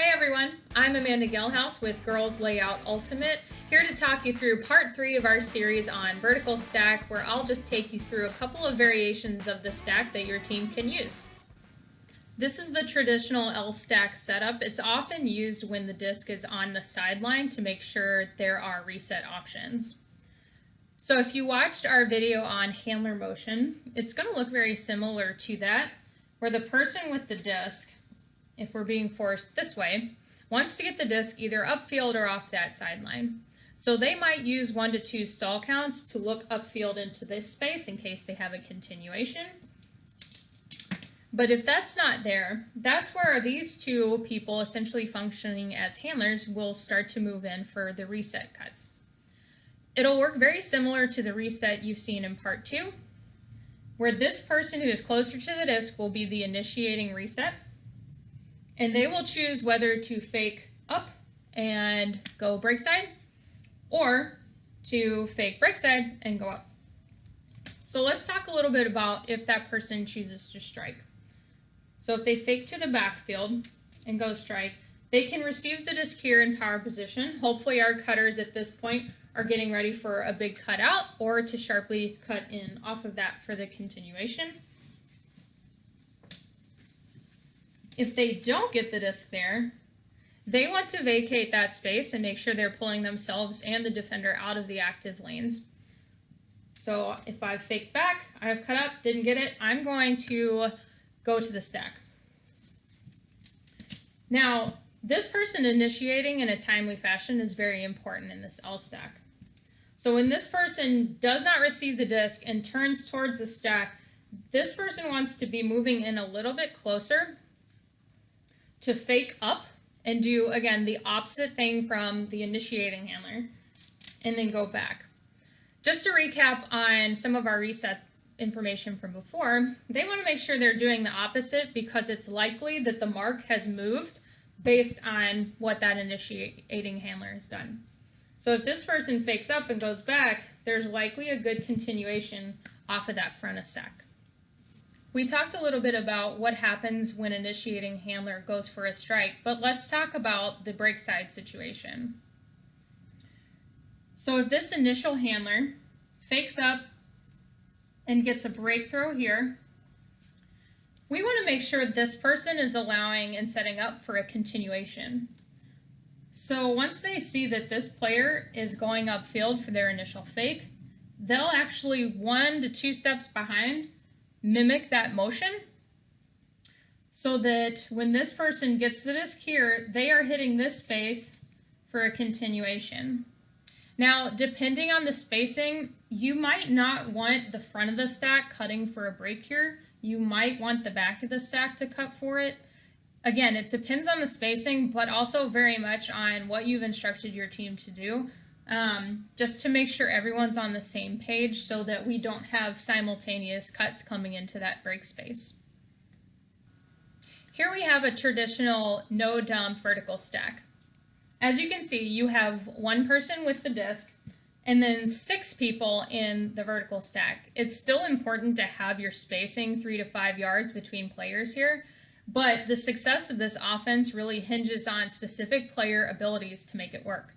Hey everyone, I'm Amanda Gelhaus with Girls Layout Ultimate, here to talk you through part 3 of our series on vertical stack, where I'll just take you through a couple of variations of the stack that your team can use. This is the traditional L stack setup. It's often used when the disc is on the sideline to make sure there are reset options. So if you watched our video on handler motion, it's going to look very similar to that, where the person with the disc, if we're being forced this way, wants to get the disc either upfield or off that sideline. So they might use 1 to 2 stall counts to look upfield into this space in case they have a continuation. But if that's not there, that's where these two people essentially functioning as handlers will start to move in for the reset cuts. It'll work very similar to the reset you've seen in part 2, where this person who is closer to the disc will be the initiating reset. And they will choose whether to fake up and go break side or to fake break side and go up. So let's talk a little bit about if that person chooses to strike. So if they fake to the backfield and go strike, they can receive the disc here in power position. Hopefully our cutters at this point are getting ready for a big cut out or to sharply cut in off of that for the continuation. If they don't get the disc there, they want to vacate that space and make sure they're pulling themselves and the defender out of the active lanes. So if I've faked back, I have cut up, didn't get it, I'm going to go to the stack. Now, this person initiating in a timely fashion is very important in this L stack. So when this person does not receive the disc and turns towards the stack, this person wants to be moving in a little bit closer to fake up and do, again, the opposite thing from the initiating handler, and then go back. Just to recap on some of our reset information from before, they want to make sure they're doing the opposite because it's likely that the mark has moved based on what that initiating handler has done. So if this person fakes up and goes back, there's likely a good continuation off of that front of stack. We talked a little bit about what happens when initiating handler goes for a strike, but let's talk about the break side situation. So if this initial handler fakes up and gets a break throw here, we want to make sure this person is allowing and setting up for a continuation. So once they see that this player is going upfield for their initial fake, they'll actually 1 to 2 steps behind mimic that motion so that when this person gets the disc here, they are hitting this space for a continuation. Now, depending on the spacing, you might not want the front of the stack cutting for a break here. You might want the back of the stack to cut for it. Again, it depends on the spacing, but also very much on what you've instructed your team to do. Just to make sure everyone's on the same page so that we don't have simultaneous cuts coming into that break space. Here we have a traditional no dump vertical stack. As you can see, you have one person with the disc and then 6 people in the vertical stack. It's still important to have your spacing 3 to 5 yards between players here, but the success of this offense really hinges on specific player abilities to make it work.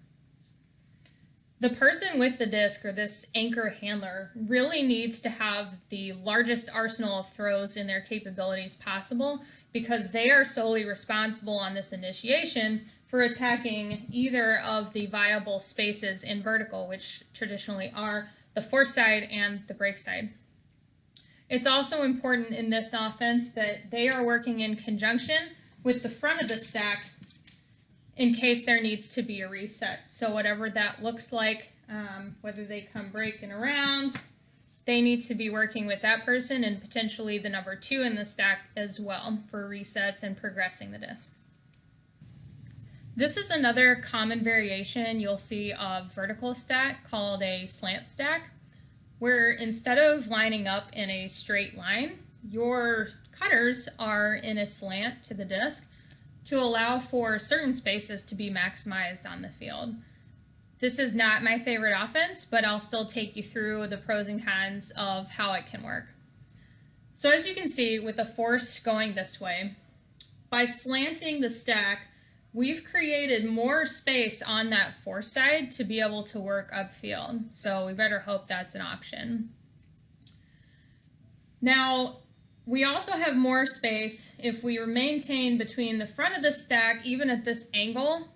The person with the disc, or this anchor handler, really needs to have the largest arsenal of throws in their capabilities possible because they are solely responsible on this initiation for attacking either of the viable spaces in vertical, which traditionally are the force side and the break side. It's also important in this offense that they are working in conjunction with the front of the stack in case there needs to be a reset. So whatever that looks like, whether they come breaking around, they need to be working with that person and potentially the number 2 in the stack as well for resets and progressing the disc. This is another common variation you'll see of vertical stack called a slant stack, where instead of lining up in a straight line, your cutters are in a slant to the disc to allow for certain spaces to be maximized on the field. This is not my favorite offense, but I'll still take you through the pros and cons of how it can work. So as you can see, with the force going this way, by slanting the stack, we've created more space on that force side to be able to work upfield. So we better hope that's an option. Now, we also have more space if we maintain between the front of the stack, even at this angle,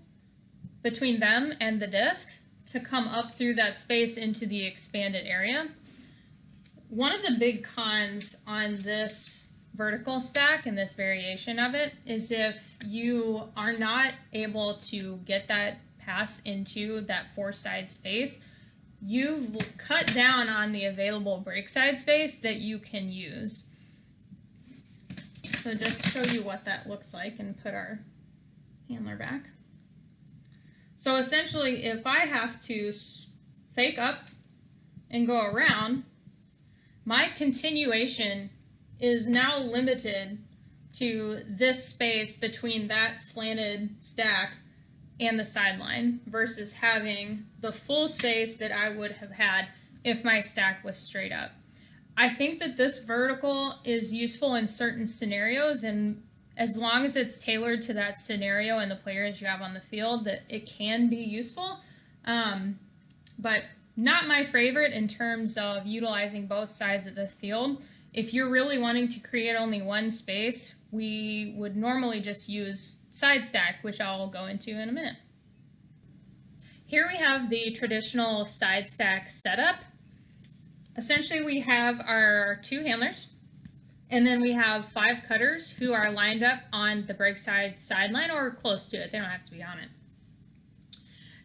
between them and the disc, to come up through that space into the expanded area. One of the big cons on this vertical stack and this variation of it is if you are not able to get that pass into that force side space, you've cut down on the available brake side space that you can use. So just show you what that looks like and put our handler back. So essentially, if I have to fake up and go around, my continuation is now limited to this space between that slanted stack and the sideline versus having the full space that I would have had if my stack was straight up. I think that this vertical is useful in certain scenarios, and as long as it's tailored to that scenario and the players you have on the field, that it can be useful, but not my favorite in terms of utilizing both sides of the field. If you're really wanting to create only one space, we would normally just use side stack, which I'll go into in a minute. Here we have the traditional side stack setup. Essentially, we have our 2 handlers, and then we have 5 cutters who are lined up on the brake side sideline or close to it. They don't have to be on it.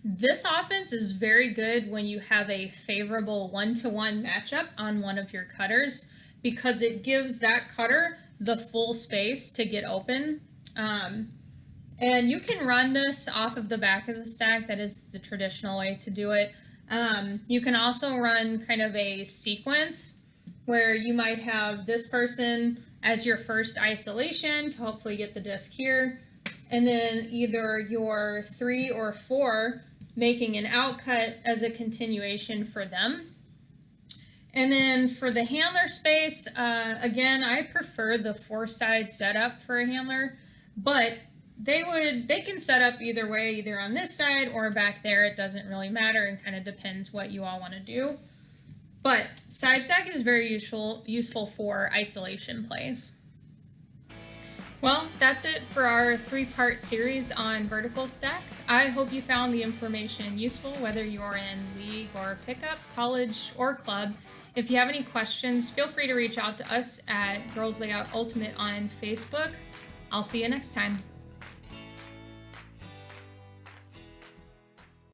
This offense is very good when you have a favorable 1-to-1 matchup on one of your cutters, because it gives that cutter the full space to get open. And you can run this off of the back of the stack. That is the traditional way to do it. You can also run kind of a sequence where you might have this person as your first isolation to hopefully get the disc here, and then either your 3 or 4 making an outcut as a continuation for them. And then for the handler space, again, I prefer the 4-side setup for a handler, but they can set up either way, either on this side or back there. It doesn't really matter, and kind of depends what you all want to do. But side stack is very useful for isolation plays. Well, that's it for our 3-part series on vertical stack. I hope you found the information useful, whether you're in league or pickup, college, or club. If you have any questions, feel free to reach out to us at Girls Layout Ultimate on Facebook. I'll see you next time.